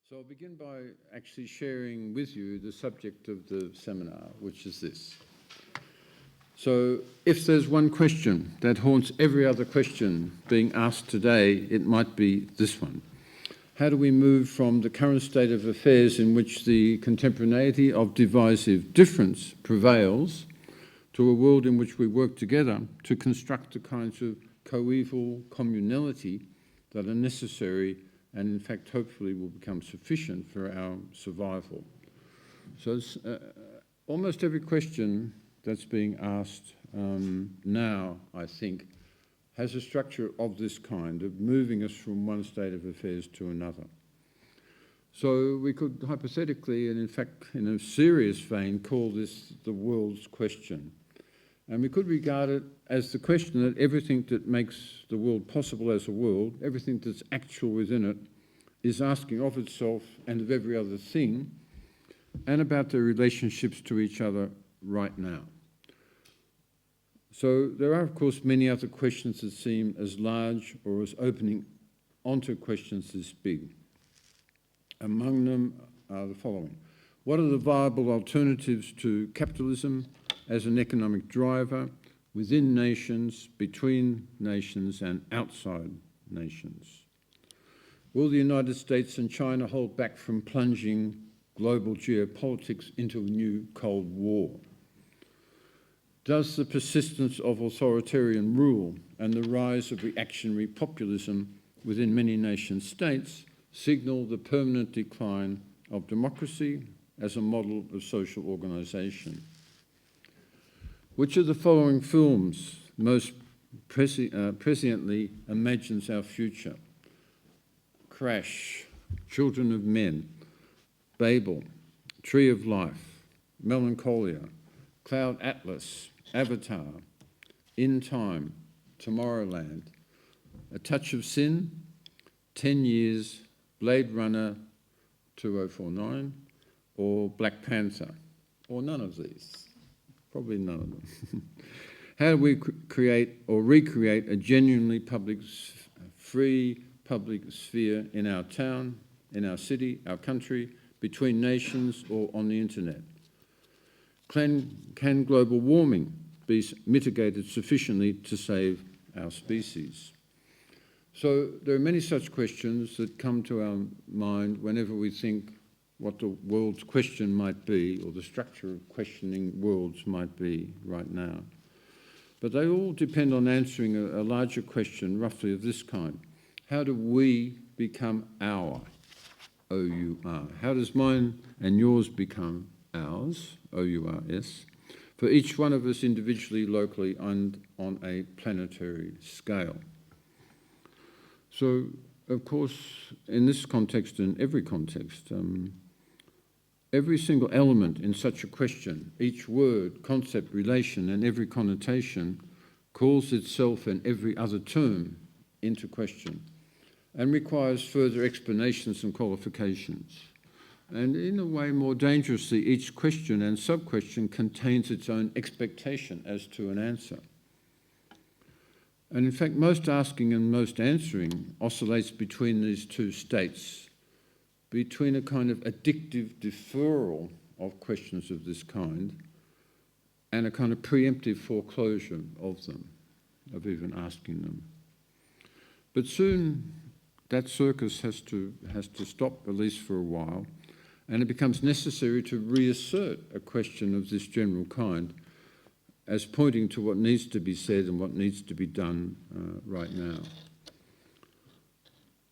So I'll begin by actually sharing with you the subject of the seminar, which is this. So if there's one question that haunts every other question being asked today, it might be this one. How do we move from the current state of affairs in which the contemporaneity of divisive difference prevails to a world in which we work together to construct the kinds of coeval communality that are necessary and in fact hopefully will become sufficient for our survival? So it's, almost every question that's being asked now, I think, has a structure of this kind, of moving us from one state of affairs to another. So we could hypothetically, and in fact in a serious vein, call this the world's question. And we could regard it as the question that everything that makes the world possible as a world, everything that's actual within it, is asking of itself and of every other thing, and about their relationships to each other right now. So there are, of course, many other questions that seem as large or as opening onto questions this big. Among them are the following. What are the viable alternatives to capitalism as an economic driver within nations, between nations, and outside nations? Will the United States and China hold back from plunging global geopolitics into a new Cold War? Does the persistence of authoritarian rule and the rise of reactionary populism within many nation states signal the permanent decline of democracy as a model of social organisation? Which of the following films most presciently imagines our future? Crash, Children of Men, Babel, Tree of Life, Melancholia, Cloud Atlas, Avatar, In Time, Tomorrowland, A Touch of Sin, 10 Years, Blade Runner 2049, or Black Panther, or none of these. Probably none of them. How do we create or recreate a genuinely free public sphere in our town, in our city, our country, between nations, or on the internet? Can global warming be mitigated sufficiently to save our species? So there are many such questions that come to our mind whenever we think what the world's question might be, or the structure of questioning worlds might be right now. But they all depend on answering a larger question, roughly of this kind. How do we become our, O-U-R? How does mine and yours become ours, O-U-R-S, for each one of us individually, locally, and on a planetary scale? So, of course, in this context and every context, every single element in such a question, each word, concept, relation, and every connotation calls itself and every other term into question and requires further explanations and qualifications. And in a way, more dangerously, each question and sub-question contains its own expectation as to an answer. And in fact, most asking and most answering oscillates between these two states, between a kind of addictive deferral of questions of this kind and a kind of preemptive foreclosure of them, of even asking them. But soon that circus has to stop, at least for a while, and it becomes necessary to reassert a question of this general kind as pointing to what needs to be said and what needs to be done right now.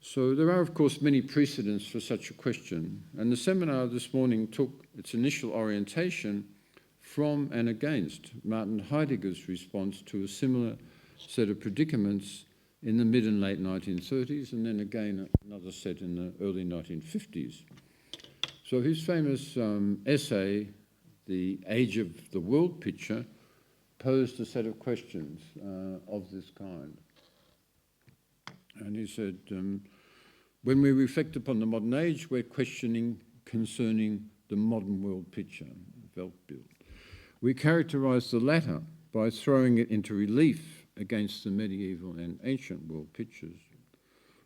So there are, of course, many precedents for such a question, and the seminar this morning took its initial orientation from and against Martin Heidegger's response to a similar set of predicaments in the mid and late 1930s, and then again another set in the early 1950s. So his famous essay, The Age of the World Picture, posed a set of questions of this kind. And he said, when we reflect upon the modern age, we're questioning concerning the modern world picture, Weltbild. We characterize the latter by throwing it into relief against the medieval and ancient world pictures.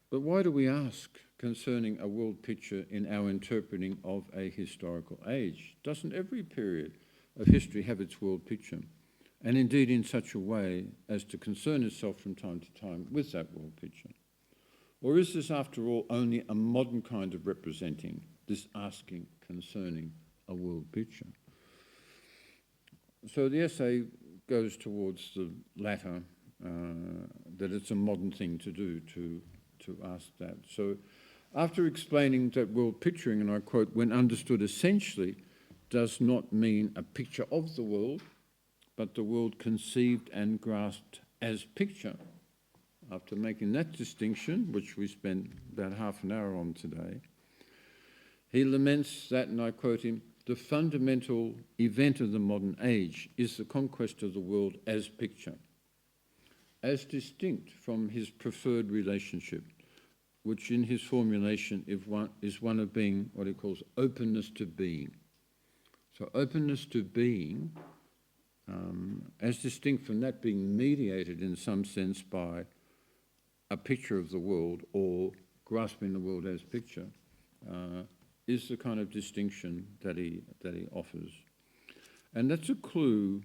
But why do we ask concerning a world picture in our interpreting of a historical age? Doesn't every period of history have its world picture? And indeed in such a way as to concern itself from time to time with that world picture? Or is this, after all, only a modern kind of representing, this asking concerning a world picture? So the essay goes towards the latter, that it's a modern thing to do, to ask that. So after explaining that world picturing, and I quote, when understood essentially, does not mean a picture of the world, but the world conceived and grasped as picture. After making that distinction, which we spent about half an hour on today, he laments that, and I quote him, the fundamental event of the modern age is the conquest of the world as picture, as distinct from his preferred relationship, which in his formulation is one of being what he calls openness to being. So openness to being, as distinct from that being mediated in some sense by a picture of the world or grasping the world as picture, is the kind of distinction that he offers. And that's a clue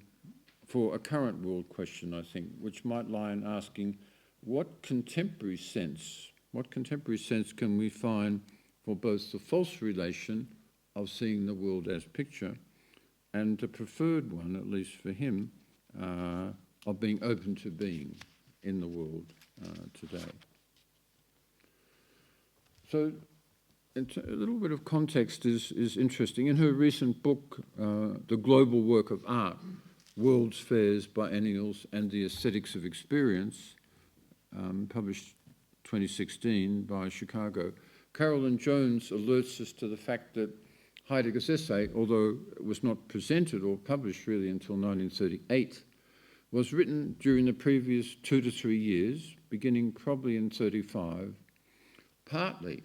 for a current world question, I think, which might lie in asking what contemporary sense can we find for both the false relation of seeing the world as picture and the preferred one, at least for him, of being open to being in the world today. So a little bit of context is interesting. In her recent book, The Global Work of Art, World's Fairs, Biennials and the Aesthetics of Experience, published 2016 by Chicago, Carolyn Jones alerts us to the fact that Heidegger's essay, although it was not presented or published really until 1938, was written during the previous 2 to 3 years, beginning probably in 1935, partly,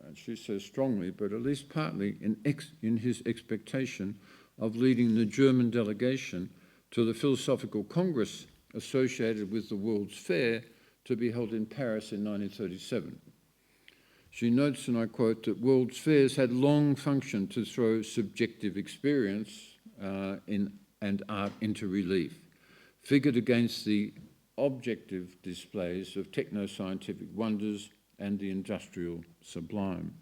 and she says strongly, but at least partly in his expectation of leading the German delegation to the Philosophical Congress associated with the World's Fair to be held in Paris in 1937. She notes, and I quote, that World's Fairs had long functioned to throw subjective experience and art into relief, figured against the objective displays of techno-scientific wonders and the industrial sublime.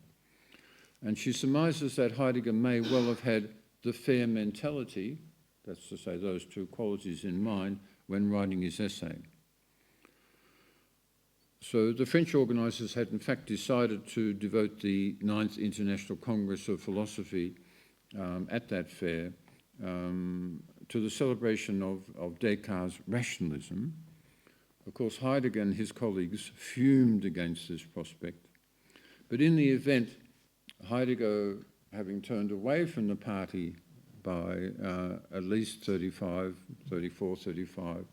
And she surmises that Heidegger may well have had the fair mentality, that's to say those two qualities in mind, when writing his essay. So the French organisers had in fact decided to devote the 9th International Congress of Philosophy at that fair to the celebration of Descartes' rationalism. Of course, Heidegger and his colleagues fumed against this prospect. But in the event, Heidegger, having turned away from the party by at least 34, 35,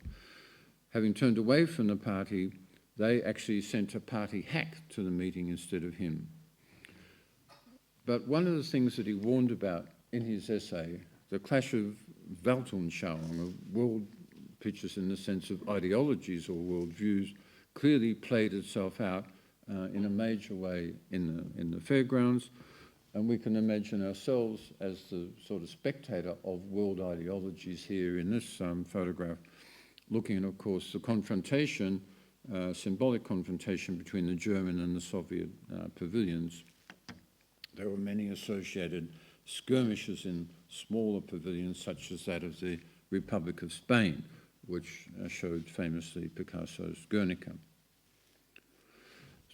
having turned away from the party, they actually sent a party hack to the meeting instead of him. But one of the things that he warned about in his essay, the Clash of Beltone, of world pictures in the sense of ideologies or worldviews, clearly played itself out in a major way in the fairgrounds. And we can imagine ourselves as the sort of spectator of world ideologies here in this photograph, looking at, of course, the confrontation, symbolic confrontation between the German and the Soviet pavilions. There were many associated skirmishes in smaller pavilions, such as that of the Republic of Spain, which showed famously Picasso's Guernica.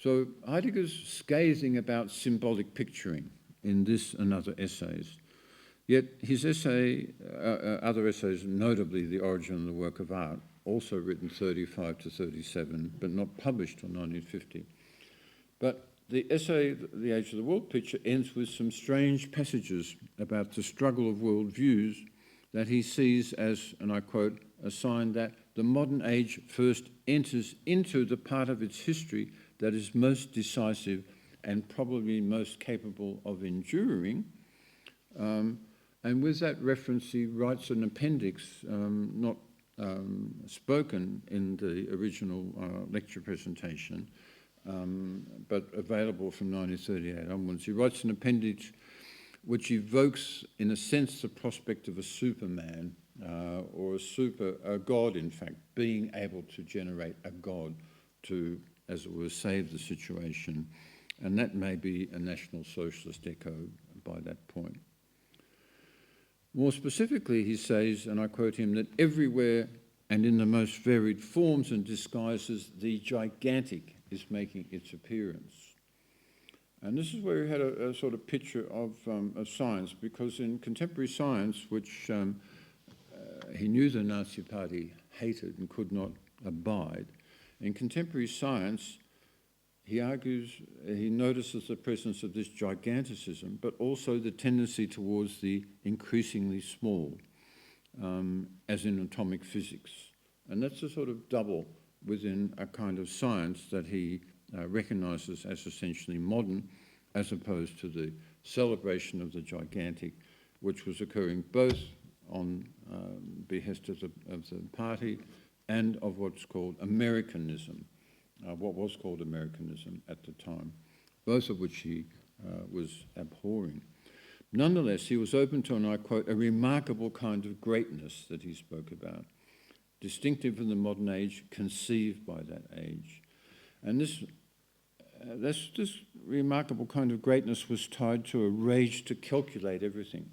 So Heidegger's scathing about symbolic picturing in this and other essays, yet his essay, other essays, notably The Origin of the Work of Art, also written 35 to 37, but not published till 1950. But the essay, The Age of the World Picture, ends with some strange passages about the struggle of world views that he sees as, and I quote, a sign that the modern age first enters into the part of its history that is most decisive and probably most capable of enduring. And with that reference, he writes an appendix, not spoken in the original lecture presentation, but available from 1938 onwards. He writes an appendix which evokes, in a sense, the prospect of a superman, or a god, in fact, being able to generate a god to, as it were, save the situation. And that may be a National Socialist echo by that point. More specifically, he says, and I quote him, that everywhere and in the most varied forms and disguises, the gigantic is making its appearance. And this is where he had a sort of picture of science, because in contemporary science, which he knew the Nazi Party hated and could not abide, in contemporary science, he argues, he notices the presence of this giganticism, but also the tendency towards the increasingly small, as in atomic physics. And that's a sort of double within a kind of science that he recognises as essentially modern, as opposed to the celebration of the gigantic, which was occurring both on behest of the party and of what's called Americanism, what was called Americanism at the time, both of which he was abhorring. Nonetheless, he was open to, and I quote, a remarkable kind of greatness that he spoke about, distinctive in the modern age, conceived by that age. And this remarkable kind of greatness was tied to a rage to calculate everything.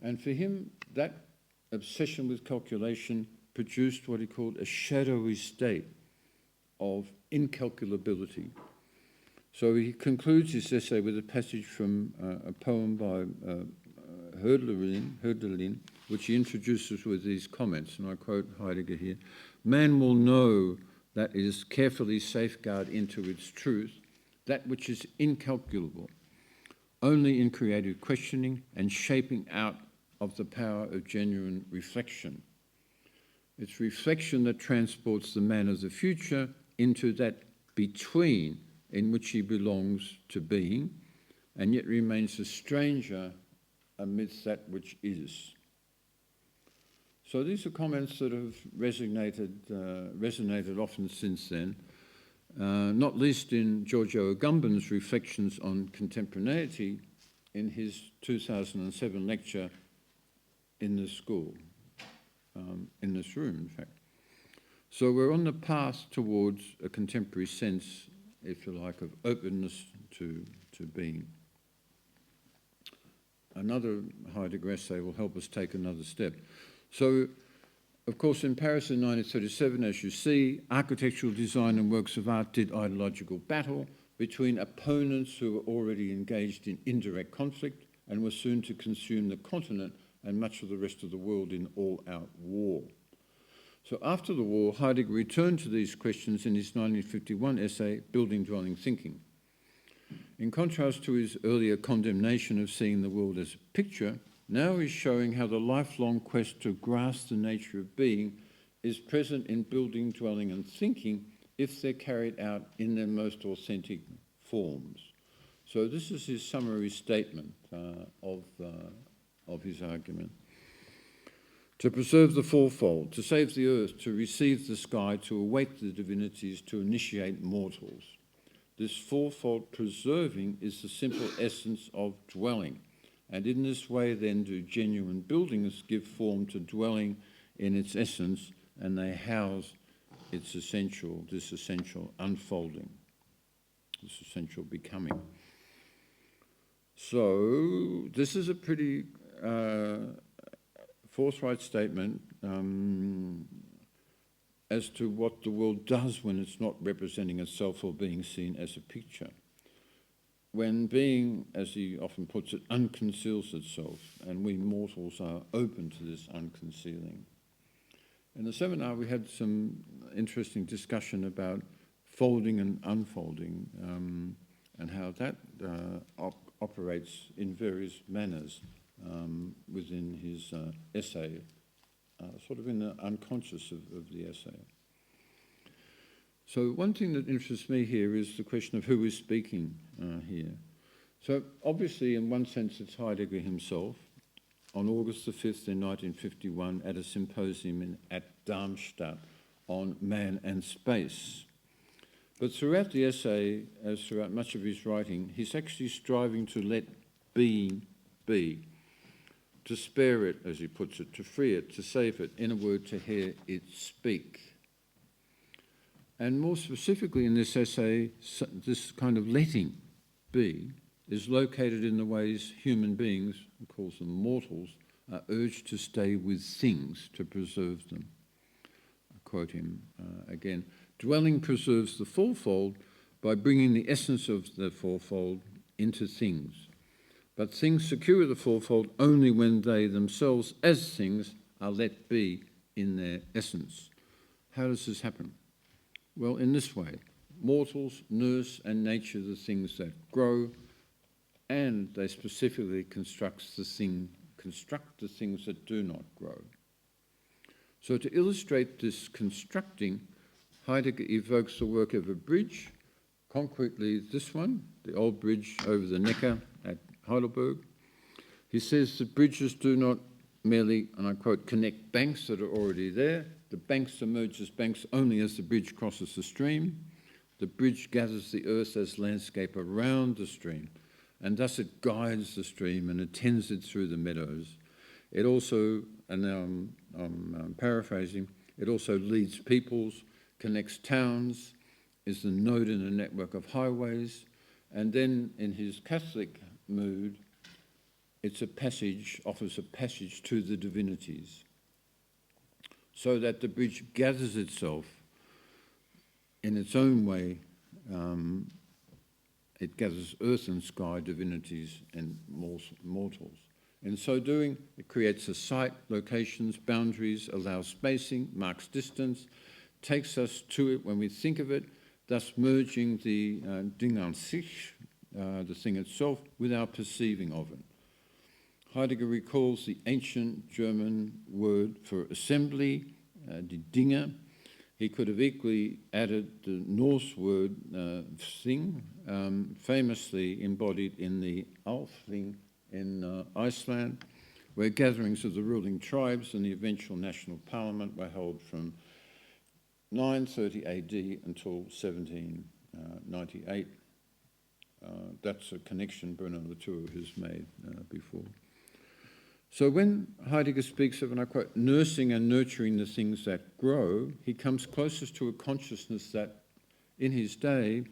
And for him, that obsession with calculation produced what he called a shadowy state of incalculability. So he concludes his essay with a passage from a poem by Hölderlin, which he introduces with these comments, and I quote Heidegger here, "Man will know that it is carefully safeguard into its truth that which is incalculable, only in creative questioning and shaping out of the power of genuine reflection. It's reflection that transports the man of the future into that between in which he belongs to being, and yet remains a stranger amidst that which is." So these are comments that have resonated often since then, not least in Giorgio Agamben's reflections on contemporaneity in his 2007 lecture in the school, in this room, in fact. So we're on the path towards a contemporary sense, if you like, of openness to being. Another Heidegger essay will help us take another step. So, of course, in Paris in 1937, as you see, architectural design and works of art did ideological battle between opponents who were already engaged in indirect conflict and were soon to consume the continent and much of the rest of the world in all-out war. So after the war, Heidegger returned to these questions in his 1951 essay, Building Dwelling Thinking. In contrast to his earlier condemnation of seeing the world as a picture, now he's showing how the lifelong quest to grasp the nature of being is present in building, dwelling, and thinking if they're carried out in their most authentic forms. So this is his summary statement of his argument. To preserve the fourfold, to save the earth, to receive the sky, to await the divinities, to initiate mortals. This fourfold preserving is the simple essence of dwelling. And in this way, then, do genuine buildings give form to dwelling in its essence, and they house its essential, this essential unfolding, this essential becoming. So this is a pretty forthright statement as to what the world does when it's not representing itself or being seen as a picture. When being, as he often puts it, unconceals itself, and we mortals are open to this unconcealing. In the seminar, we had some interesting discussion about folding and unfolding, and how that operates in various manners within his essay, sort of in the unconscious of the essay. So one thing that interests me here is the question of who is speaking here. So obviously, in one sense, it's Heidegger himself on August the 5th in 1951 at a symposium at Darmstadt on man and space. But throughout the essay, as throughout much of his writing, he's actually striving to let being be, to spare it, as he puts it, to free it, to save it, in a word, to hear it speak. And more specifically in this essay, this kind of letting be is located in the ways human beings, he calls them mortals, are urged to stay with things, to preserve them. I quote him again. Dwelling preserves the fourfold by bringing the essence of the fourfold into things. But things secure the fourfold only when they themselves, as things, are let be in their essence. How does this happen? Well, in this way. Mortals nurse and nature the things that grow, and they specifically construct the things that do not grow. So to illustrate this constructing, Heidegger evokes the work of a bridge, concretely this one, the old bridge over the Neckar at Heidelberg. He says that bridges do not merely, and I quote, connect banks that are already there. The bank submerges banks only as the bridge crosses the stream. The bridge gathers the earth as landscape around the stream, and thus it guides the stream and attends it through the meadows. It also, and now I'm paraphrasing, it also leads peoples, connects towns, is the node in a network of highways, and then in his Catholic mood, it's a passage, offers a passage to the divinities, so that the bridge gathers itself in its own way. It gathers earth and sky, divinities, and mortals. In so doing, it creates a site, locations, boundaries, allows spacing, marks distance, takes us to it when we think of it, thus merging the Ding an sich, the thing itself, with our perceiving of it. Heidegger recalls the ancient German word for assembly, die Dinge. He could have equally added the Norse word thing, famously embodied in the Althing in Iceland, where gatherings of the ruling tribes and the eventual national parliament were held from 930 AD until 1798. That's a connection Bruno Latour has made before. So when Heidegger speaks of, and I quote, nursing and nurturing the things that grow, he comes closest to a consciousness that in his day,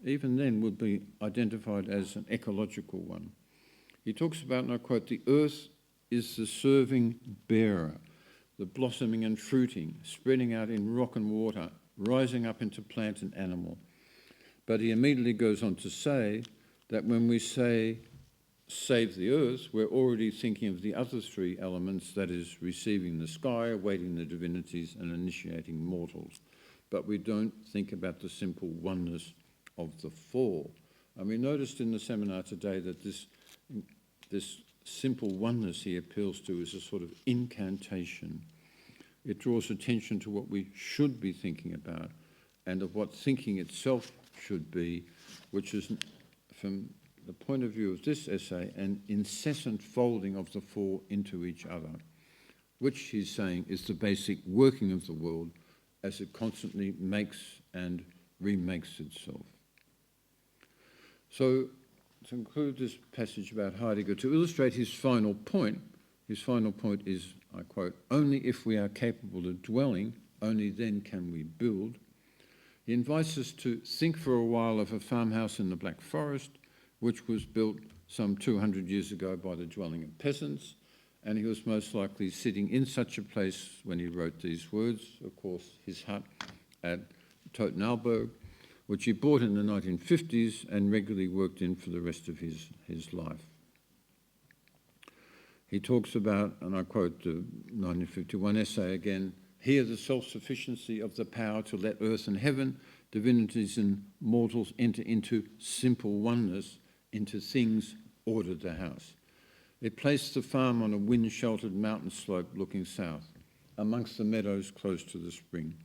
even then, would be identified as an ecological one. He talks about, and I quote, the earth is the serving bearer, the blossoming and fruiting, spreading out in rock and water, rising up into plant and animal. But he immediately goes on to say that when we say save the earth, we're already thinking of the other three elements, that is, receiving the sky, awaiting the divinities, and initiating mortals. But we don't think about the simple oneness of the four. And we noticed in the seminar today that this simple oneness he appeals to is a sort of incantation. It draws attention to what we should be thinking about and of what thinking itself should be, which is, from the point of view of this essay, an incessant folding of the four into each other, which he's saying is the basic working of the world as it constantly makes and remakes itself. So, to conclude this passage about Heidegger, to illustrate his final point is, I quote, only if we are capable of dwelling, only then can we build. He invites us to think for a while of a farmhouse in the Black Forest, which was built some 200 years ago by the dwelling of peasants, and he was most likely sitting in such a place when he wrote these words, of course, his hut at Totenalberg, which he bought in the 1950s and regularly worked in for the rest of his life. He talks about, and I quote the 1951 essay again, here the self-sufficiency of the power to let earth and heaven, divinities and mortals enter into simple oneness, into things ordered the house. It placed the farm on a wind-sheltered mountain slope looking south, amongst the meadows close to the spring.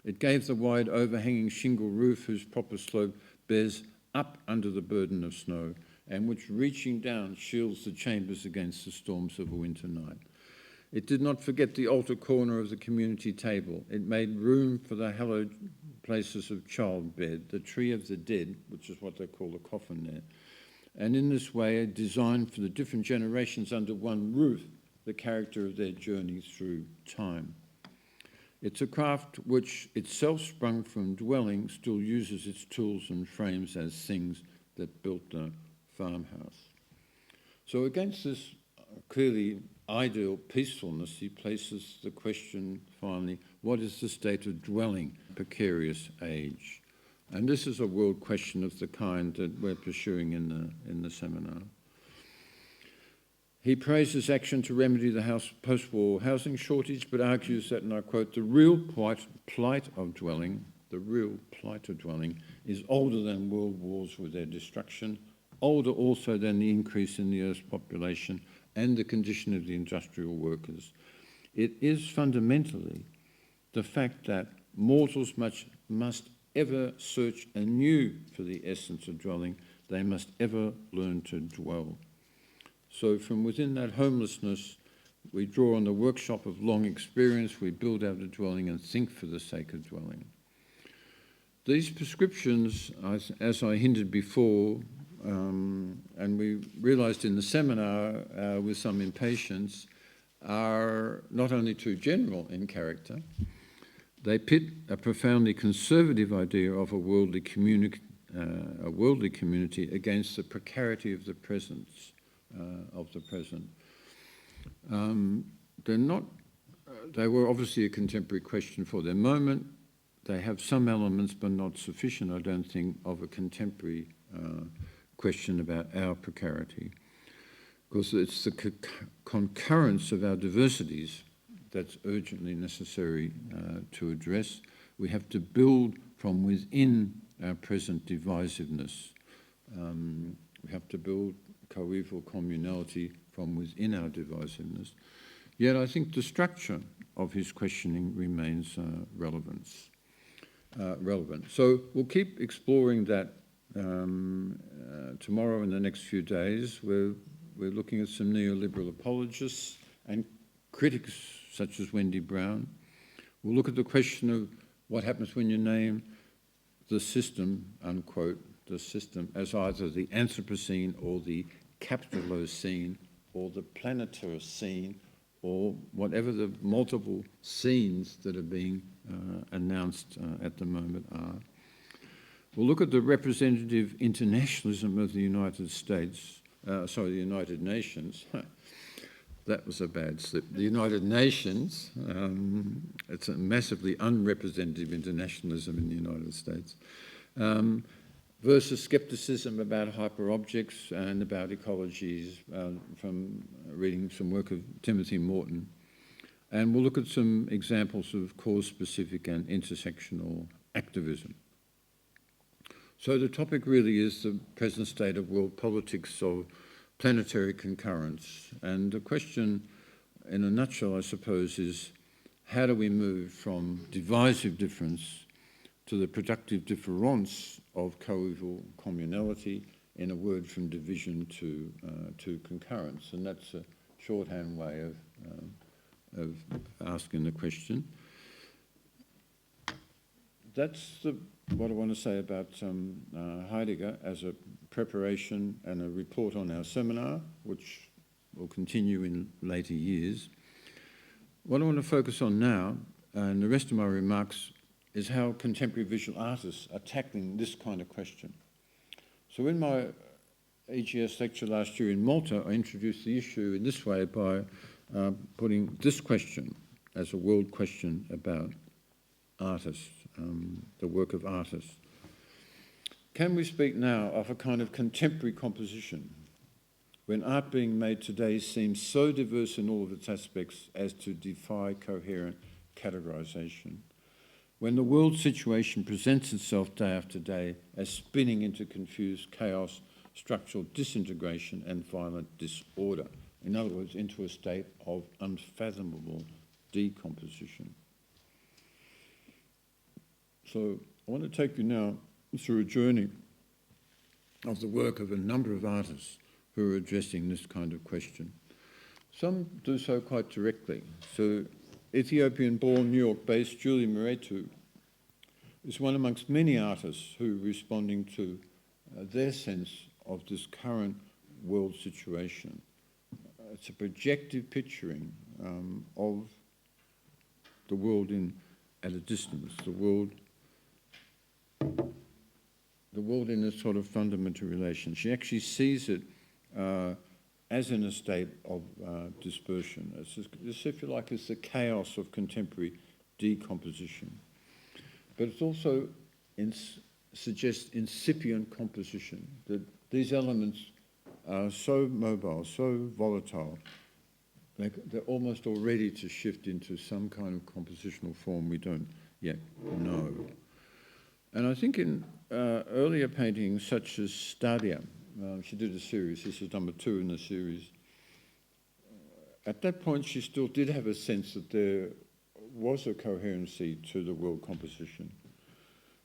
It gave the wide overhanging shingle roof whose proper slope bears up under the burden of snow, and which, reaching down, shields the chambers against the storms of a winter night. It did not forget the altar corner of the community table. It made room for the hallowed places of childbed, the tree of the dead, which is what they call the coffin there, and in this way designed for the different generations under one roof the character of their journey through time. It's a craft which, itself sprung from dwelling, still uses its tools and frames as things that built the farmhouse. So against this clearly ideal peacefulness, he places the question, finally, what is the state of dwelling, precarious age? And this is a world question of the kind that we're pursuing in the seminar. He praises action to remedy the post-war housing shortage, but argues that, and I quote, the real plight of dwelling is older than world wars with their destruction, older also than the increase in the Earth's population and the condition of the industrial workers. It is fundamentally the fact that mortals must ever search anew for the essence of dwelling. They must ever learn to dwell. So from within that homelessness, we draw on the workshop of long experience, we build out a dwelling and think for the sake of dwelling. These prescriptions, as I hinted before, and we realised in the seminar with some impatience, are not only too general in character, they pit a profoundly conservative idea of a worldly community against the precarity of the present. They were obviously a contemporary question for their moment. They have some elements, but not sufficient, I don't think, of a contemporary question about our precarity. Because it's the concurrence of our diversities that's urgently necessary to address. We have to build from within our present divisiveness. We have to build coeval communality from within our divisiveness. Yet I think the structure of his questioning remains relevant. So we'll keep exploring that tomorrow and the next few days. We're looking at some neoliberal apologists and critics such as Wendy Brown. We'll look at the question of what happens when you name the system, unquote, the system as either the Anthropocene or the Capitalocene or the Planetocene or whatever the multiple scenes that are being announced at the moment are. We'll look at the representative internationalism of the United States, the United Nations. That was a bad slip. The United Nations, it's a massively unrepresentative internationalism in the United States, versus skepticism about hyperobjects and about ecologies from reading some work of Timothy Morton. And we'll look at some examples of cause-specific and intersectional activism. So the topic really is the present state of world politics of planetary concurrence. And the question, in a nutshell, I suppose, is how do we move from divisive difference to the productive difference of coeval communality, in a word, from division to concurrence? And that's a shorthand way of asking the question. That's what I want to say about Heidegger as a preparation and a report on our seminar, which will continue in later years. What I want to focus on now, and the rest of my remarks, is how contemporary visual artists are tackling this kind of question. So in my EGS lecture last year in Malta, I introduced the issue in this way by putting this question as a world question about artists, the work of artists. Can we speak now of a kind of contemporary composition when art being made today seems so diverse in all of its aspects as to defy coherent categorization? When the world situation presents itself day after day as spinning into confused chaos, structural disintegration and violent disorder. In other words, into a state of unfathomable decomposition. So I want to take you now through a journey of the work of a number of artists who are addressing this kind of question. Some do so quite directly. So Ethiopian-born, New York-based Julie Muritu is one amongst many artists who are responding to their sense of this current world situation. It's a projective picturing of the world at a distance, the world in a sort of fundamental relation. She actually sees it as in a state of dispersion. This, if you like, is the chaos of contemporary decomposition. But it also suggests incipient composition, that these elements are so mobile, so volatile, they're almost all ready to shift into some kind of compositional form we don't yet know. And I think in earlier paintings such as Stadia, she did a series, this is number 2 in the series. At that point she still did have a sense that there was a coherency to the world composition.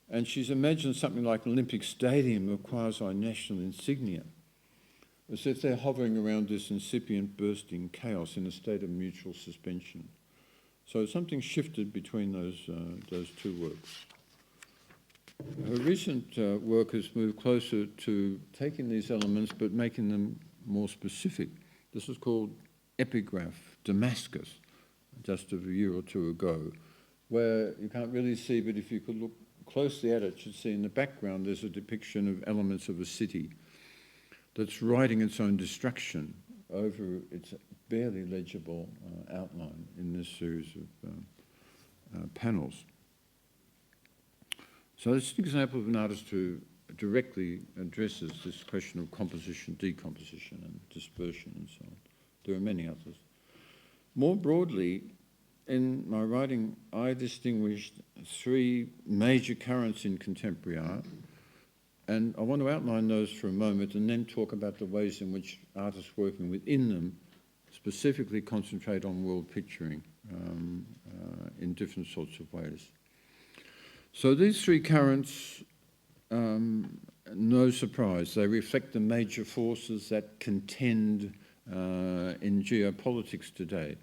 And she's imagined something like an Olympic Stadium of quasi-national insignia, as if they're hovering around this incipient bursting chaos in a state of mutual suspension. So something shifted between those two works. Her recent work has moved closer to taking these elements but making them more specific. This is called Epigraph Damascus, just of a year or two ago, where you can't really see, but if you could look closely at it, you'd see in the background there's a depiction of elements of a city that's writing its own destruction over its barely legible outline in this series of panels. So it's an example of an artist who directly addresses this question of composition, decomposition, and dispersion, and so on. There are many others. More broadly, in my writing, I distinguished 3 major currents in contemporary art, and I want to outline those for a moment and then talk about the ways in which artists working within them specifically concentrate on world picturing in different sorts of ways. So these 3 currents, no surprise, they reflect the major forces that contend in geopolitics today.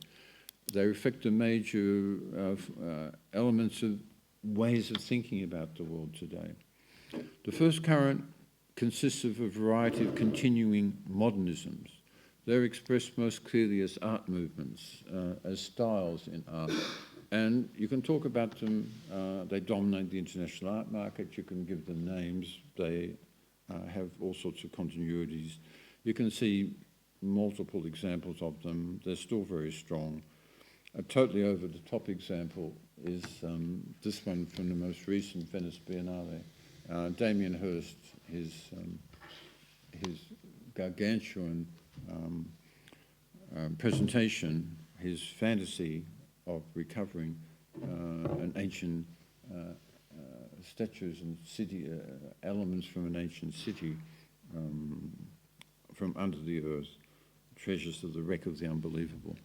They reflect the major elements of ways of thinking about the world today. The first current consists of a variety of continuing modernisms. They're expressed most clearly as art movements, as styles in art. And you can talk about them, they dominate the international art market, you can give them names, they have all sorts of continuities. You can see multiple examples of them, they're still very strong. A totally over-the-top example is this one from the most recent Venice Biennale. Damien Hirst, his gargantuan presentation, his fantasy of recovering an ancient statues and city elements from an ancient city from under the earth, treasures of the wreck of the unbelievable.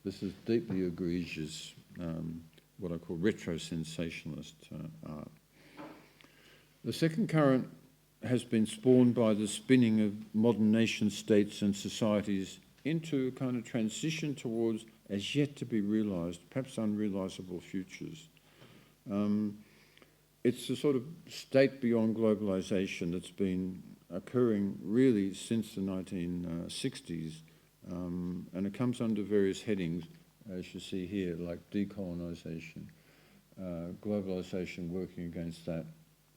This is deeply egregious, what I call retro-sensationalist art. The second current has been spawned by the spinning of modern nation states and societies into a kind of transition towards as yet to be realised, perhaps unrealisable futures. It's a sort of state beyond globalisation that's been occurring really since the 1960s, and it comes under various headings, as you see here, like decolonisation, globalisation working against that,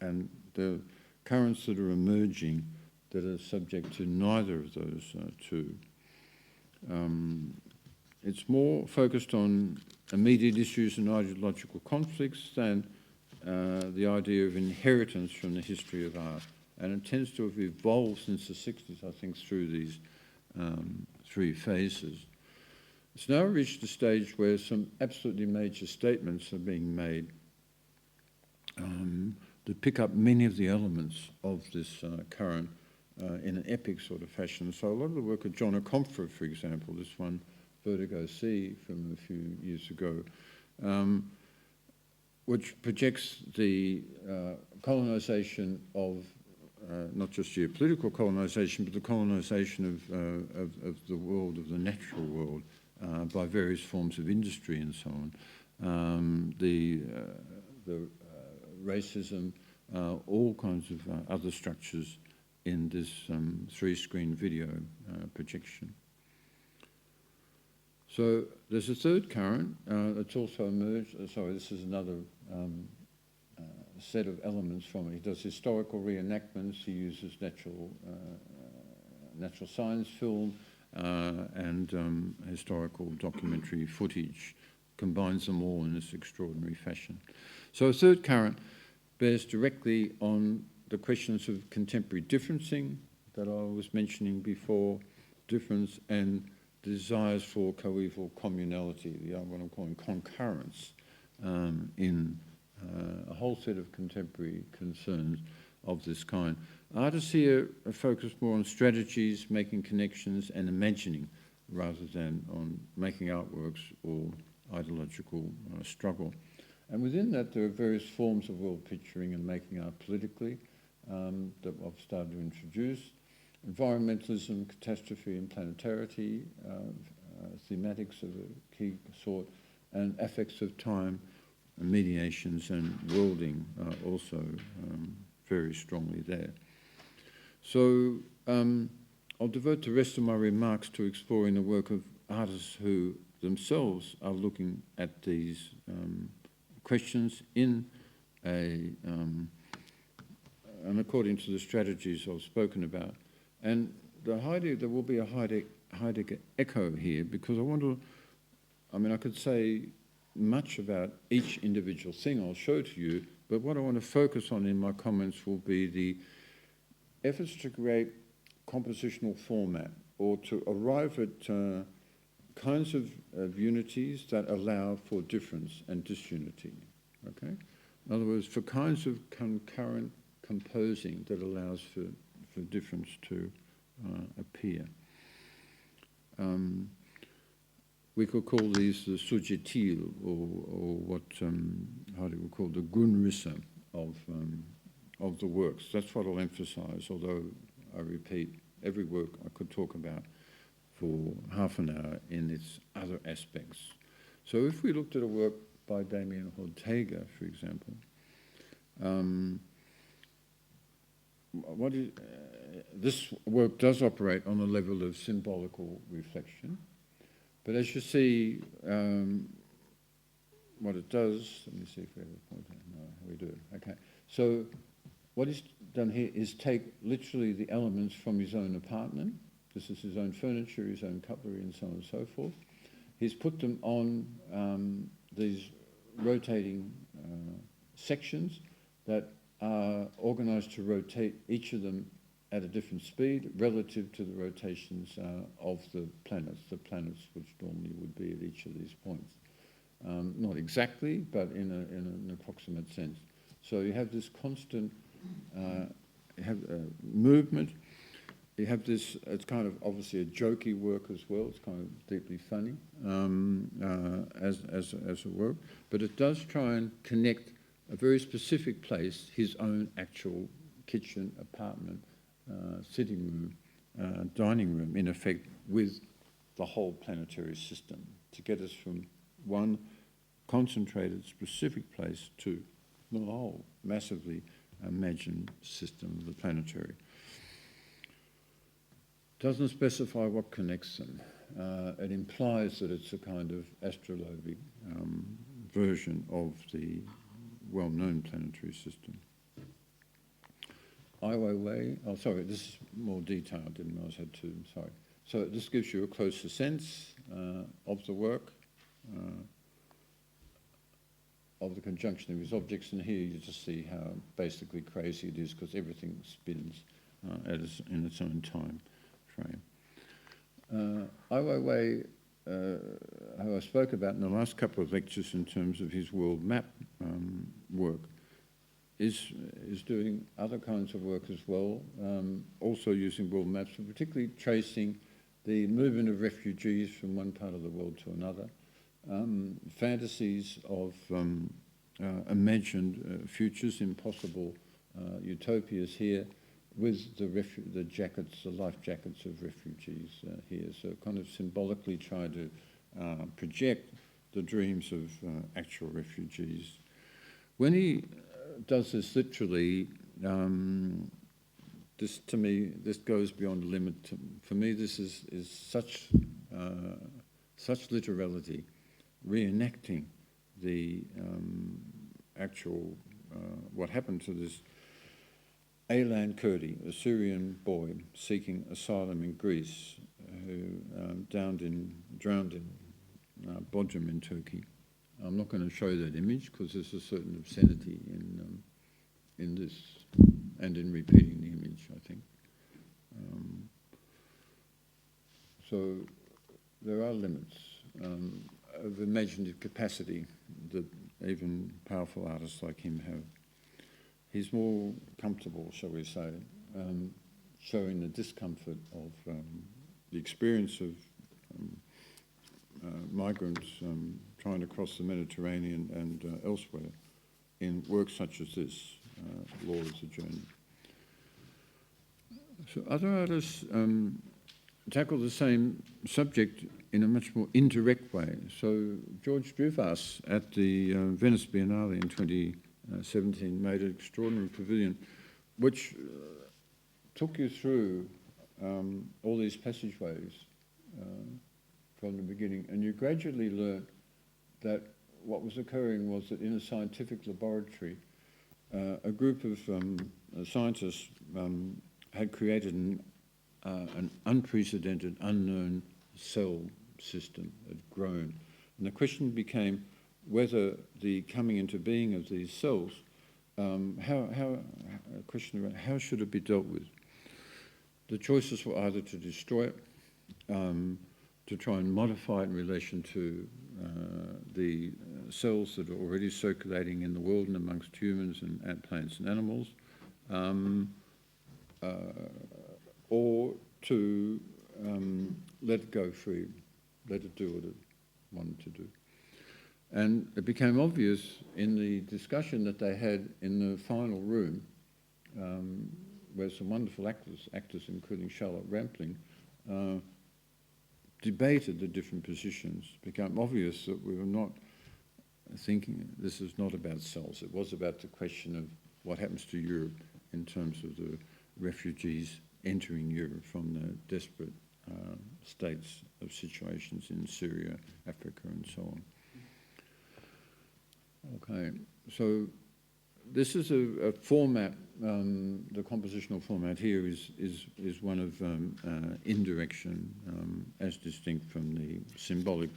and the currents that are emerging that are subject to neither of those two. It's more focused on immediate issues and ideological conflicts than the idea of inheritance from the history of art. And it tends to have evolved since the 60s, I think, through these 3 phases. It's now reached a stage where some absolutely major statements are being made that pick up many of the elements of this current in an epic sort of fashion. So a lot of the work of John O'Comfort, for example, this one, Vertigo C, from a few years ago, which projects the colonisation of not just geopolitical colonisation, but the colonisation of the world, of the natural world, by various forms of industry and so on. The racism, all kinds of other structures in this three-screen video projection. So there's a third current that's also emerged. Sorry, this is another set of elements from it. He does historical reenactments. He uses natural science film and historical documentary footage, combines them all in this extraordinary fashion. So a third current bears directly on the questions of contemporary differencing that I was mentioning before, difference and desires for coeval communality, what I'm calling concurrence, in a whole set of contemporary concerns of this kind. Artists here are focused more on strategies, making connections and imagining rather than on making artworks or ideological struggle. And within that there are various forms of world picturing and making art politically that I've started to introduce. Environmentalism, catastrophe and planetarity, thematics of a key sort, and affects of time, and mediations and worlding are also very strongly there. So I'll devote the rest of my remarks to exploring the work of artists who themselves are looking at these questions in and according to the strategies I've spoken about. And there will be a Heidegger echo here, because I could say much about each individual thing I'll show to you, but what I want to focus on in my comments will be the efforts to create compositional format, or to arrive at kinds of unities that allow for difference and disunity, okay? In other words, for kinds of concurrent composing that allows for difference to appear. We could call these the subjetil, or what Heidegger would call the Grundrisse of the works. That's what I'll emphasize, although I repeat, every work I could talk about for half an hour in its other aspects. So if we looked at a work by Damien Ortega, for example, this work does operate on a level of symbolical reflection, but as you see, what it does, let me see if we have a pointer. No, we do. Okay. So what he's done here is take literally the elements from his own apartment. This is his own furniture, his own cutlery, and so on and so forth. He's put them on these rotating sections that are organized to rotate each of them at a different speed relative to the rotations of the planets which normally would be at each of these points. Not exactly, but in an approximate sense. So you have this constant movement. You have this, it's kind of obviously a jokey work as well. It's kind of deeply funny as a work. But it does try and connect a very specific place, his own actual kitchen, apartment, sitting room, dining room, in effect, with the whole planetary system, to get us from one concentrated specific place to the whole massively imagined system of the planetary. Doesn't specify what connects them. It implies that it's a kind of astrolabic version of the well-known planetary system. Ai Weiwei, oh sorry, this is more detailed, didn't realize I had two, sorry. So this gives you a closer sense of the work, of the conjunction of his objects, and here you just see how basically crazy it is, because everything spins in its own time frame. Ai Weiwei, who I spoke about in the last couple of lectures in terms of his world map work, is doing other kinds of work as well, also using world maps, but particularly tracing the movement of refugees from one part of the world to another, fantasies of imagined futures, impossible utopias here, with the jackets, the life jackets of refugees here. So kind of symbolically try to project the dreams of actual refugees. When he does this literally. This, to me, this goes beyond the limit. For me, this is such literality, reenacting the actual what happened to this Aylan Kurdi, a Syrian boy seeking asylum in Greece, who drowned in Bodrum in Turkey. I'm not going to show that image because there's a certain obscenity in this and in repeating the image, I think. So there are limits of imaginative capacity that even powerful artists like him have. He's more comfortable, shall we say, showing the discomfort of the experience of migrants trying to cross the Mediterranean and elsewhere in works such as this, Law is a Journey. So other artists tackle the same subject in a much more indirect way. So George Drivas at the Venice Biennale in 2017 made an extraordinary pavilion which took you through all these passageways from the beginning, and you gradually learnt that what was occurring was that in a scientific laboratory, a group of scientists had created an unprecedented, unknown cell system had grown. And the question became whether the coming into being of these cells, a question about how should it be dealt with. The choices were either to destroy it, to try and modify it in relation to the cells that are already circulating in the world and amongst humans and plants and animals, or to let it go free, let it do what it wanted to do. And it became obvious in the discussion that they had in the final room, where some wonderful actors including Charlotte Rampling, debated the different positions. It became obvious that we were not thinking this is not about cells. It was about the question of what happens to Europe in terms of the refugees entering Europe from the desperate states of situations in Syria, Africa, and so on. Okay, so this is a format. The compositional format here is one of indirection, as distinct from the symbolic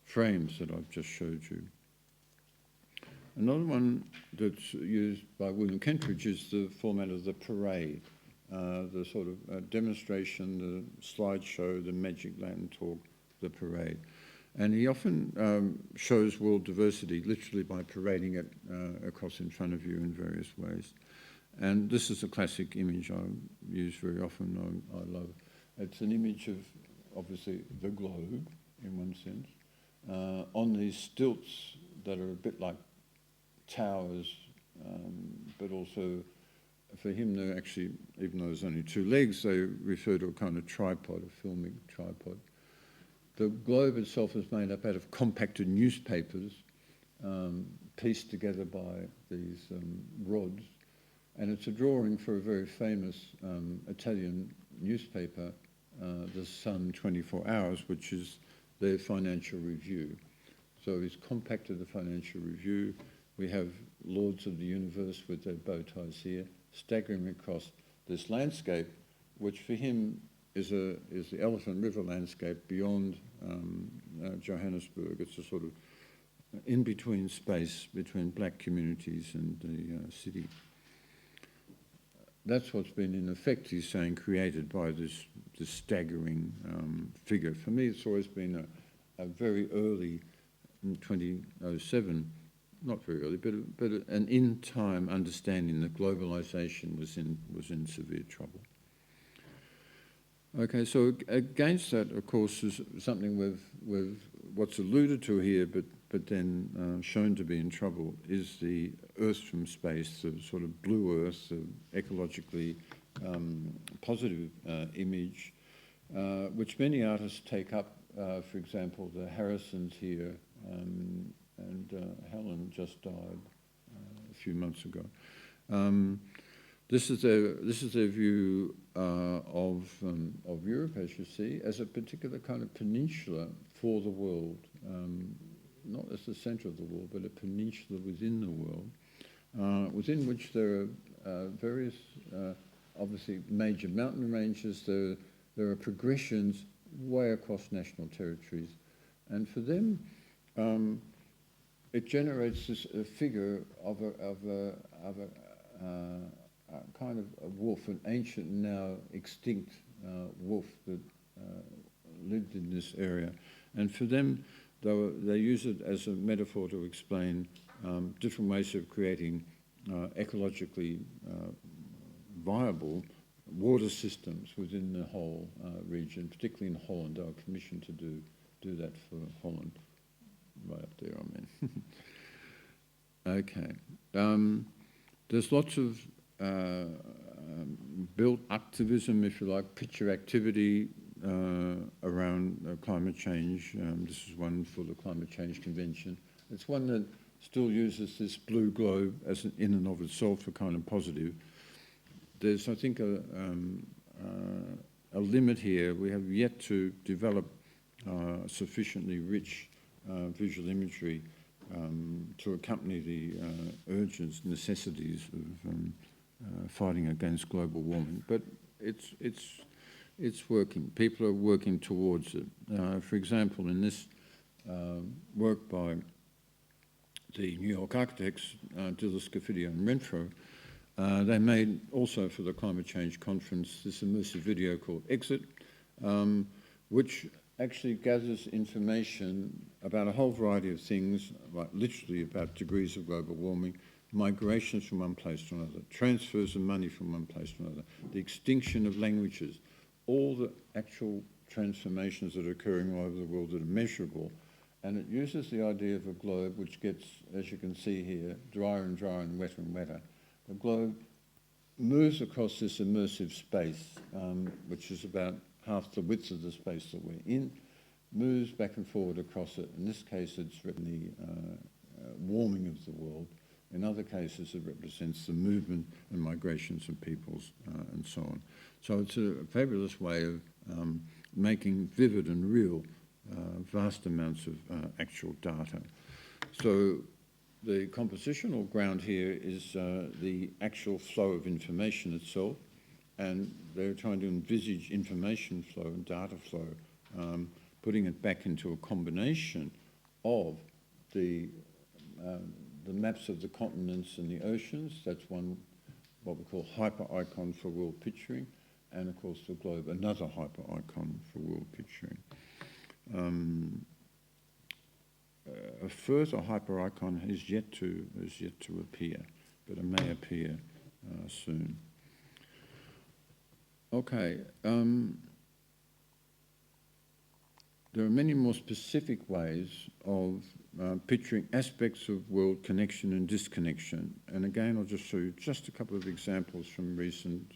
frames that I've just showed you. Another one that's used by William Kentridge is the format of the parade, the sort of demonstration, the slideshow, the magic lantern talk, the parade. And he often shows world diversity literally by parading it across in front of you in various ways. And this is a classic image I use very often, I love. It's an image of, obviously, the globe, in one sense, on these stilts that are a bit like towers, but also, for him, they're actually, even though there's only two legs, they refer to a kind of tripod, a filmic tripod. The globe itself is made up out of compacted newspapers pieced together by these rods, and it's a drawing for a very famous Italian newspaper, The Sun 24 Hours, which is their financial review. So he's compacted the financial review. We have lords of the universe with their bow ties here, staggering across this landscape, which for him is the Elephant River landscape beyond Johannesburg. It's a sort of in-between space between black communities and the city. That's what's been, in effect, he's saying, created by this staggering figure. For me, it's always been a very early, in 2007, not very early, but an in-time understanding that globalization was in severe trouble. Okay, so against that, of course, is something with what's alluded to here, but then shown to be in trouble, is the Earth from space, the sort of blue Earth, the ecologically positive image, which many artists take up. For example, the Harrisons here, and Helen just died a few months ago. This is their view of Europe, as you see, as a particular kind of peninsula for the world, not as the centre of the world, but a peninsula within the world, within which there are various, obviously, major mountain ranges. There are progressions way across national territories, and for them, it generates this figure of a kind of a wolf, an ancient, now extinct wolf that lived in this area. And for them, they use it as a metaphor to explain different ways of creating ecologically viable water systems within the whole region, particularly in Holland. They were commissioned to do that for Holland. Right up there, I mean. Okay. There's lots of built activism, if you like, picture activity around climate change. This is one for the Climate Change Convention. It's one that still uses this blue globe as in and of itself a kind of positive. There's, I think, a limit here. We have yet to develop sufficiently rich visual imagery to accompany the urges, necessities of fighting against global warming. But it's working. People are working towards it. For example, in this work by the New York architects, Diller, Scofidio and Renfro, they made also for the Climate Change Conference this immersive video called Exit, which actually gathers information about a whole variety of things, like literally about degrees of global warming, migrations from one place to another, transfers of money from one place to another, the extinction of languages, all the actual transformations that are occurring all over the world that are measurable. And it uses the idea of a globe which gets, as you can see here, drier and drier and wetter and wetter. The globe moves across this immersive space, which is about half the width of the space that we're in, moves back and forward across it. In this case, it's written the warming of the world. In other cases, it represents the movement and migrations of peoples and so on. So it's a fabulous way of making vivid and real vast amounts of actual data. So the compositional ground here is the actual flow of information itself, and they're trying to envisage information flow and data flow, putting it back into a combination of the maps of the continents and the oceans. That's one, what we call hyper icon for world picturing, and of course the globe, another hyper icon for world picturing. A further hyper icon is yet to appear, but it may appear soon. Okay. There are many more specific ways of picturing aspects of world connection and disconnection. And again, I'll just show you just a couple of examples from recent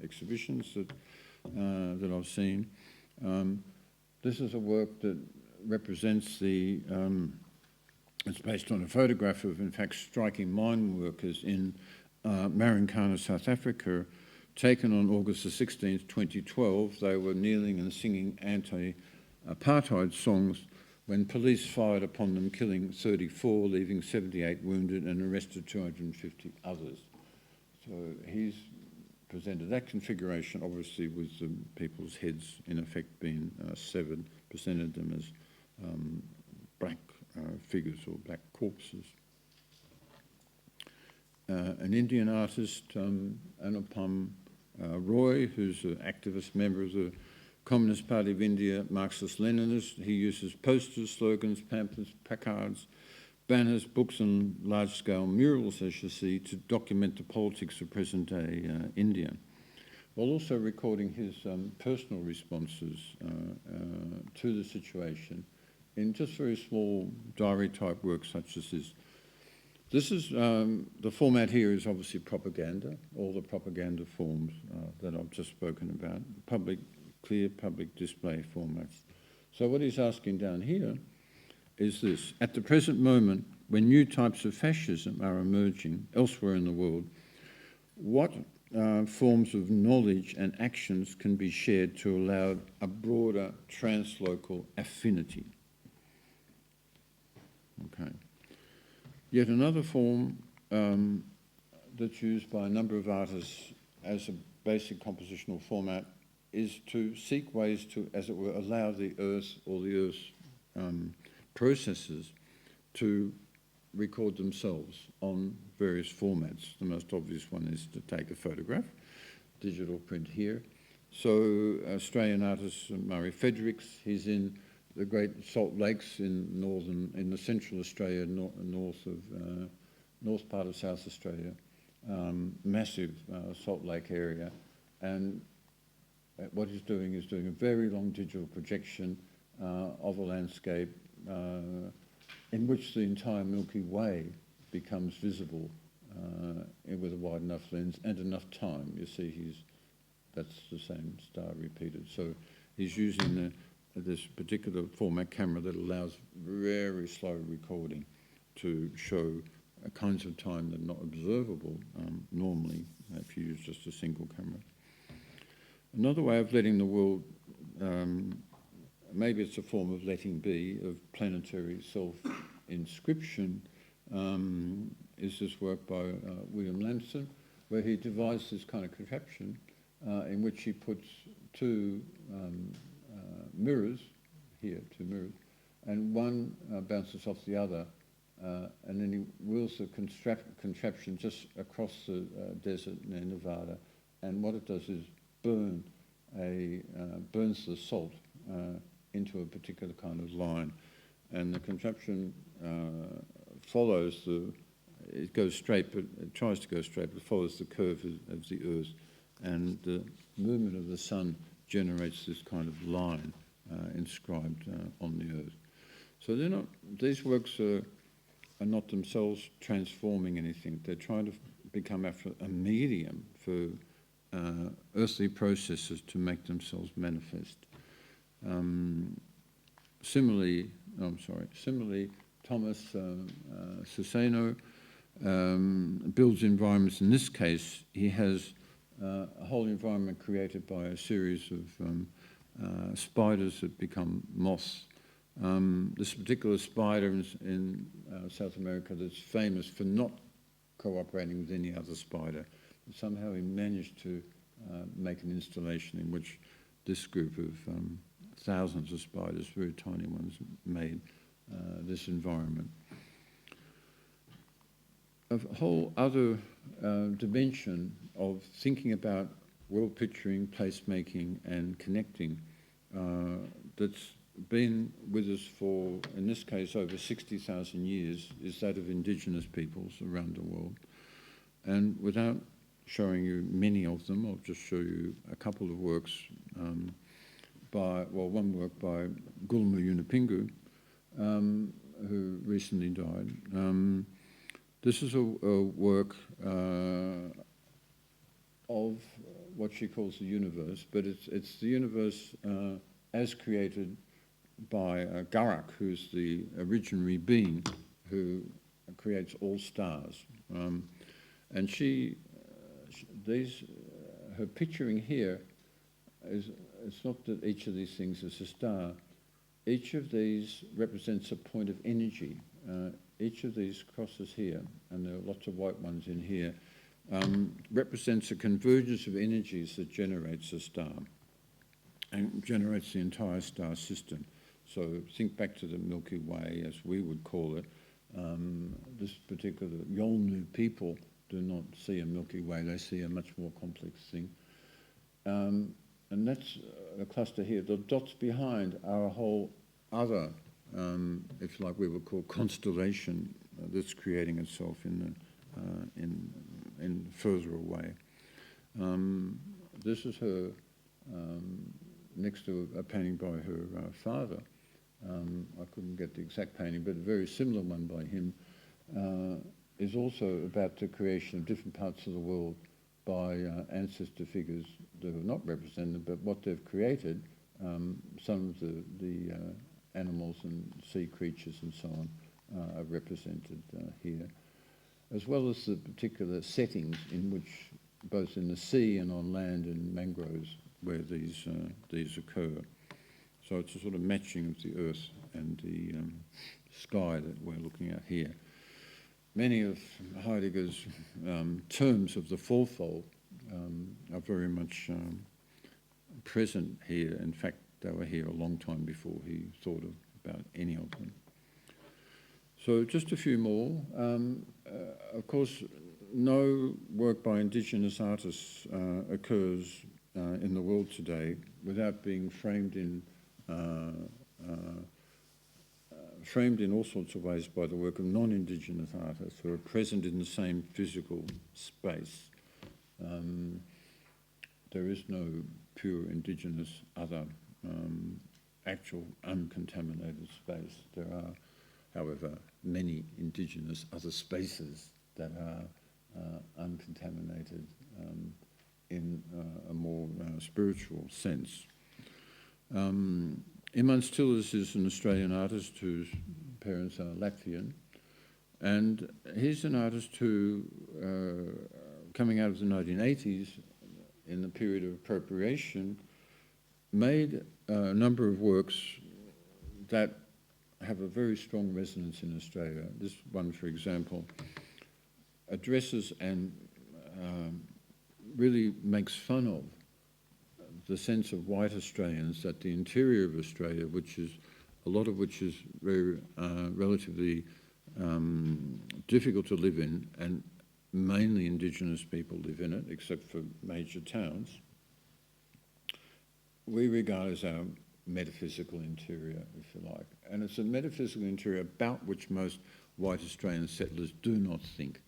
exhibitions that I've seen. This is a work that represents the, it's based on a photograph of, in fact, striking mine workers in Marincana, South Africa, taken on August the 16th, 2012. They were kneeling and singing anti-apartheid songs when police fired upon them, killing 34, leaving 78 wounded, and arrested 250 others. So he's presented that configuration, obviously with the people's heads in effect being severed, presented them as black figures or black corpses. An Indian artist, Abhinav Roy, who's an activist member of the Communist Party of India, Marxist-Leninist. He uses posters, slogans, pamphlets, placards, banners, books and large-scale murals, as you see, to document the politics of present-day India, while also recording his personal responses to the situation in just very small diary-type works such as this. This is, the format here is obviously propaganda, all the propaganda forms that I've just spoken about, clear public display formats. So what he's asking down here is this: at the present moment, when new types of fascism are emerging elsewhere in the world, what forms of knowledge and actions can be shared to allow a broader translocal affinity? Okay. Yet another form that's used by a number of artists as a basic compositional format is to seek ways to, as it were, allow the earth or the earth's processes to record themselves on various formats. The most obvious one is to take a photograph, digital print here. So Australian artist Murray Fredericks, he's in the Great Salt Lakes in the central Australia, north part of South Australia, massive salt lake area, and what he's doing is doing a very long digital projection of a landscape in which the entire Milky Way becomes visible with a wide enough lens and enough time. You see, that's the same star repeated. So he's using this particular format camera that allows very slow recording to show kinds of time that are not observable normally if you use just a single camera. Another way of letting the world, maybe it's a form of letting be, of planetary self-inscription, is this work by William Lamson, where he devised this kind of contraption in which he puts two mirrors, here, two mirrors, and one bounces off the other, and then he wheels the contraption just across the desert near Nevada, and what it does is burns the salt into a particular kind of line, and the contraption follows it goes straight, but it tries to go straight, but follows the curve of the Earth, and the movement of the sun generates this kind of line inscribed on the Earth. So these works are not themselves transforming anything. They're trying to become a medium for earthly processes to make themselves manifest. Similarly, Thomas Cesano builds environments. In this case, he has a whole environment created by a series of spiders that become moths. This particular spider in South America that's famous for not cooperating with any other spider. Somehow he managed to make an installation in which this group of thousands of spiders, very tiny ones, made this environment. A whole other dimension of thinking about world picturing, placemaking, and connecting that's been with us for, in this case, over 60,000 years is that of indigenous peoples around the world. And without showing you many of them, I'll just show you a couple of works one work by Gulma Yunupingu, who recently died. This is a work of what she calls the universe, but it's the universe as created by Garak, who's the originary being who creates all stars. And her picturing here it's not that each of these things is a star. Each of these represents a point of energy. Each of these crosses here, and there are lots of white ones in here, represents a convergence of energies that generates a star and generates the entire star system. So think back to the Milky Way, as we would call it. This particular Yolngu people do not see a Milky Way, they see a much more complex thing. And that's a cluster here. The dots behind are a whole other, if you like, we would call constellation that's creating itself in further away. This is her next to a painting by her father. I couldn't get the exact painting, but a very similar one by him is also about the creation of different parts of the world by ancestor figures that are not represented, but what they've created, some of the animals and sea creatures and so on, are represented here, as well as the particular settings in which, both in the sea and on land and mangroves, where these occur. So it's a sort of matching of the earth and the sky that we're looking at here. Many of Heidegger's terms of the fourfold are very much present here. In fact, they were here a long time before he thought about any of them. So just a few more. Of course, no work by indigenous artists occurs in the world today without being framed in all sorts of ways by the work of non-indigenous artists who are present in the same physical space. There is no pure indigenous other actual uncontaminated space. There are, however, many indigenous other spaces that are uncontaminated in a more spiritual sense. Iman Stillis is an Australian artist whose parents are Latvian, and he's an artist who, coming out of the 1980s, in the period of appropriation, made a number of works that have a very strong resonance in Australia. This one, for example, addresses and really makes fun of the sense of white Australians that the interior of Australia, which is a lot of which is very relatively difficult to live in, and mainly indigenous people live in it, except for major towns, we regard as our metaphysical interior, if you like. And it's a metaphysical interior about which most white Australian settlers do not think.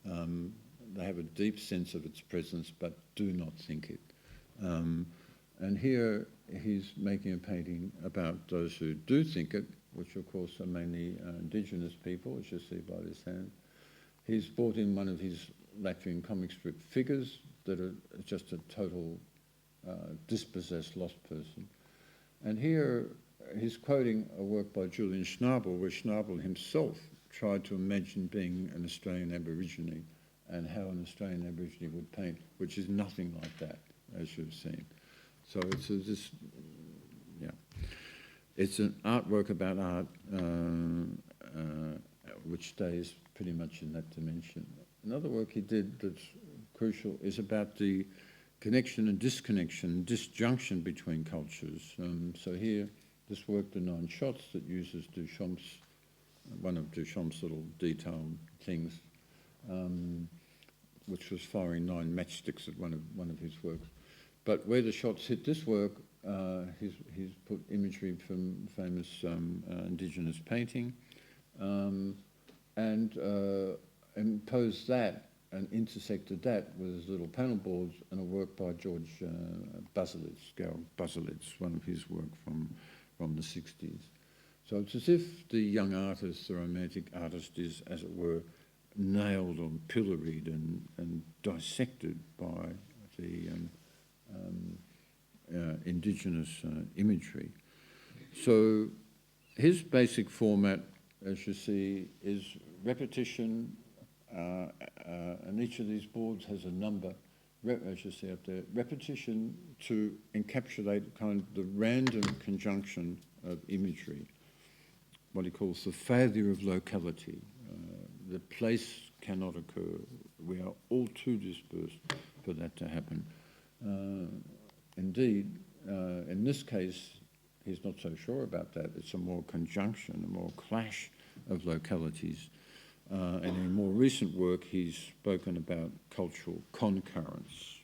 They have a deep sense of its presence, but do not think it. And here he's making a painting about those who do think it, which of course are mainly indigenous people, as you see by this hand. He's brought in one of his Latvian comic strip figures that are just a total dispossessed, lost person. And here he's quoting a work by Julian Schnabel, where Schnabel himself tried to imagine being an Australian Aborigine and how an Australian Aborigine would paint, which is nothing like that, as you've seen. So it's it's an artwork about art which stays pretty much in that dimension. Another work he did that's crucial is about the connection and disconnection, disjunction between cultures. So here, this work, The Nine Shots, that uses Duchamp's, one of Duchamp's little detailed things, which was firing 9 matchsticks at one of his works. But where the shots hit this work, he's put imagery from famous indigenous painting, and imposed that and intersected that with his little panel boards and a work by George Baselitz, Georg Baselitz, one of his work from the 60s. So it's as if the young artist, the romantic artist, is, as it were, nailed or pilloried and dissected by the indigenous imagery. So his basic format, as you see, is repetition, and each of these boards has a number, as you see up there, repetition to encapsulate kind of the random conjunction of imagery, what he calls the failure of locality. The place cannot occur. We are all too dispersed for that to happen. Indeed, in this case, he's not so sure about that. It's a more conjunction, a more clash of localities. And in more recent work, he's spoken about cultural concurrence.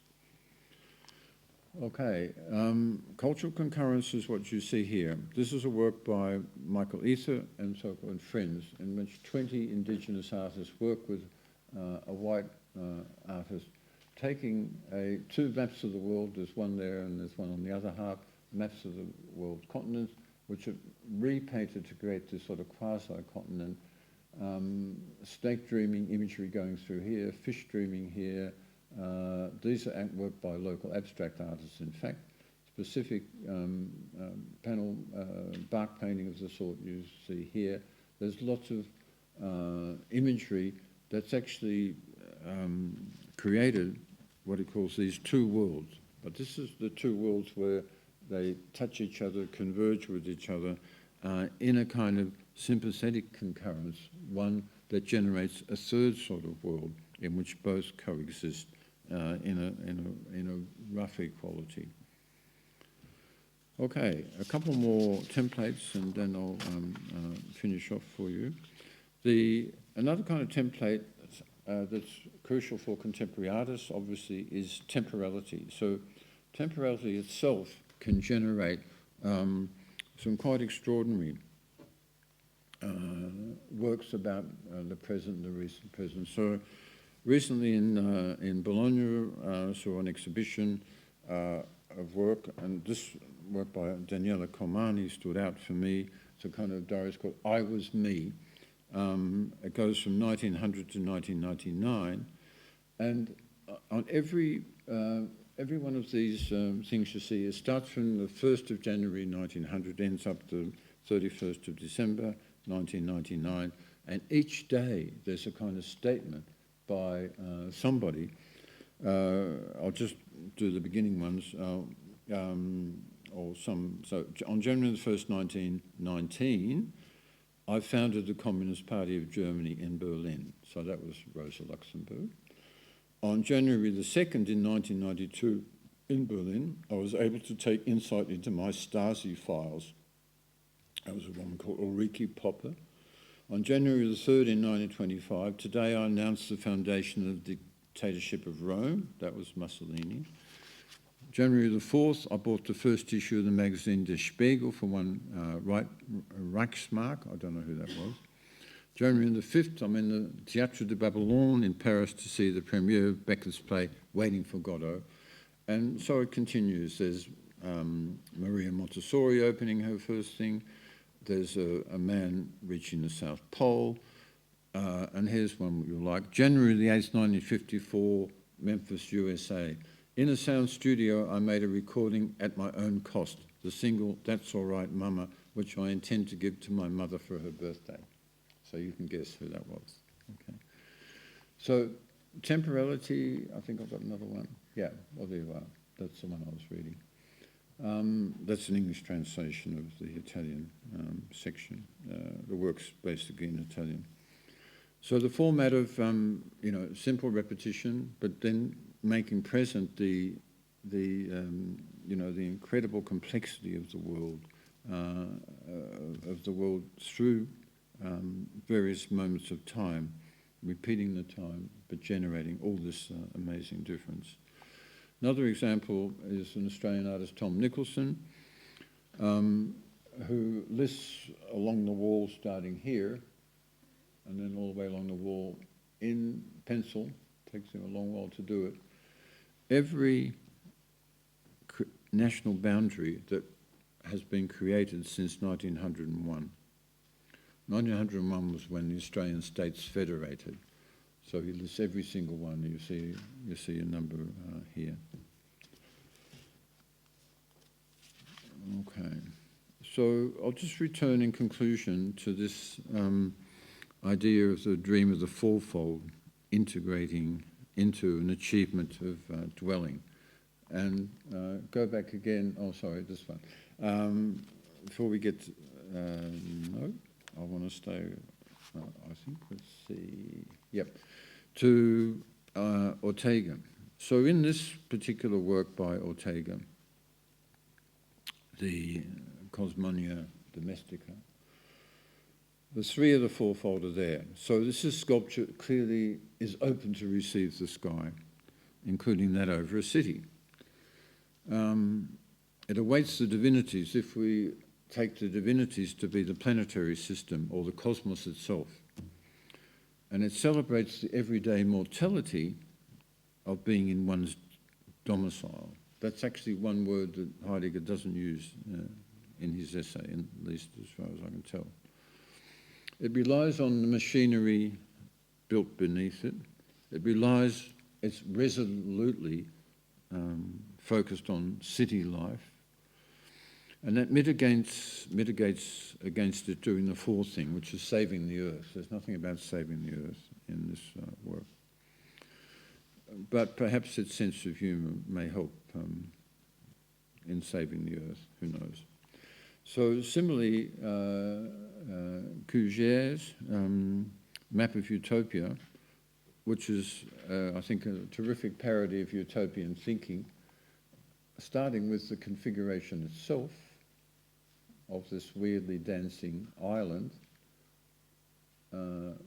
Okay, cultural concurrence is what you see here. This is a work by Michael Ether and so-called friends, in which 20 indigenous artists work with a white artist, taking two maps of the world. There's one there and there's one on the other half, maps of the world continents, which are repainted to create this sort of quasi-continent. Snake dreaming imagery going through here, fish dreaming here. These are work by local abstract artists, in fact. Specific panel bark painting of the sort you see here. there's lots of imagery that's actually created what he calls these two worlds. But this is the two worlds where they touch each other, converge with each other in a kind of sympathetic concurrence, one that generates a third sort of world in which both coexist in a rough equality. Okay, a couple more templates and then I'll finish off for you. Another kind of template that's crucial for contemporary artists, obviously, is temporality. So temporality itself can generate some quite extraordinary works about the present, the recent present. So recently in Bologna, I saw an exhibition of work, and this work by Daniela Comani stood out for me. It's a kind of diary called I Was Me. It goes from 1900 to 1999, and on every one of these things you see, it starts from the 1st of January 1900, ends up the 31st of December 1999, and each day there's a kind of statement by somebody. I'll just do the beginning ones, or some. So on January the 1st, 1919, I founded the Communist Party of Germany in Berlin. So that was Rosa Luxemburg. On January the 2nd in 1992 in Berlin, I was able to take insight into my Stasi files. That was a woman called Ulrike Popper. On January the 3rd in 1925, today I announced the foundation of the dictatorship of Rome. That was Mussolini. January the 4th, I bought the first issue of the magazine Der Spiegel for one Reichsmark. I don't know who that was. January the 5th, I'm in the Théâtre de Babylone in Paris to see the premiere of Becker's play Waiting for Godot. And so it continues. There's Maria Montessori opening her first thing. There's a man reaching the South Pole. And here's one you'll like. January the 8th, 1954, Memphis, USA. In a sound studio, I made a recording at my own cost, the single That's All Right Mama, which I intend to give to my mother for her birthday. So you can guess who that was. Okay. So temporality, I think I've got another one. Yeah, well, there you are. That's the one I was reading. That's an English translation of the Italian section. The work's basically in Italian. So the format of, simple repetition, but then making present the incredible complexity of the world through various moments of time, repeating the time, but generating all this amazing difference. Another example is an Australian artist, Tom Nicholson, who lists along the wall starting here, and then all the way along the wall in pencil. Takes him a long while to do it. Every national boundary that has been created since 1901. 1901 was when the Australian states federated. So he lists every single one. You see a number here. Okay. So I'll just return in conclusion to this idea of the dream of the fourfold integrating into an achievement of dwelling. And go back again, oh sorry, this one. Before we get, no, I want to stay, I think, let's see, yep, to Ortega. So in this particular work by Ortega, the Cosmonia Domestica, the three of the fourfold are there. So this is sculpture clearly is open to receive the sky, including that over a city. It awaits the divinities if we take the divinities to be the planetary system or the cosmos itself. And it celebrates the everyday mortality of being in one's domicile. That's actually one word that Heidegger doesn't use in his essay, at least as far as I can tell. It relies on the machinery built beneath it. It's resolutely focused on city life. And that mitigates against it doing the fourth thing, which is saving the earth. There's nothing about saving the earth in this work. But perhaps its sense of humour may help in saving the earth, who knows. So similarly, Cuger's Map of Utopia, which is, I think, a terrific parody of utopian thinking, starting with the configuration itself of this weirdly dancing island,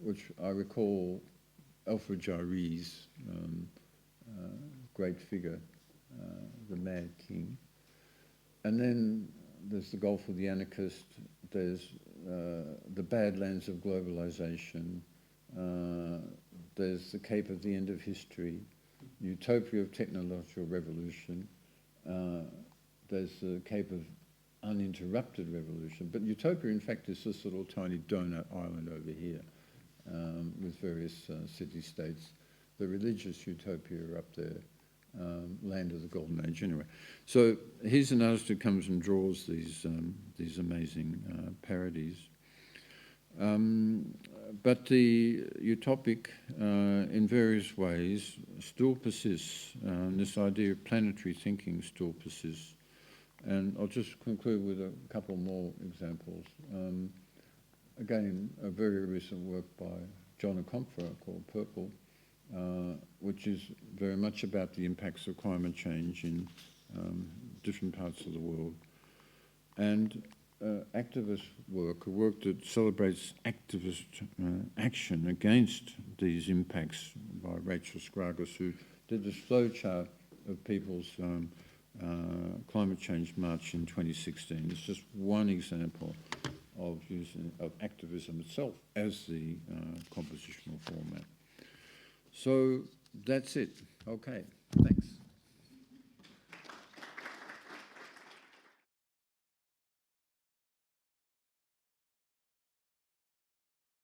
which I recall Alfred Jarry's great figure, the Mad King. And then there's the Gulf of the Anarchist, there's the Badlands of Globalization, there's the Cape of the End of History, Utopia of Technological Revolution, there's the Cape of Uninterrupted Revolution, but Utopia in fact is this little tiny donut island over here with various city-states. The religious utopia are up there, land of the Golden Age anyway. So he's an artist who comes and draws these amazing parodies. But the utopic, in various ways, still persists. This idea of planetary thinking still persists. And I'll just conclude with a couple more examples. Again, a very recent work by John Okonkwo called Purple, which is very much about the impacts of climate change in different parts of the world. And activist work, a work that celebrates activist action against these impacts by Rachel Scragus, who did this flowchart of people's climate change march in 2016. It's just one example of activism itself as the compositional format. So that's it. Okay.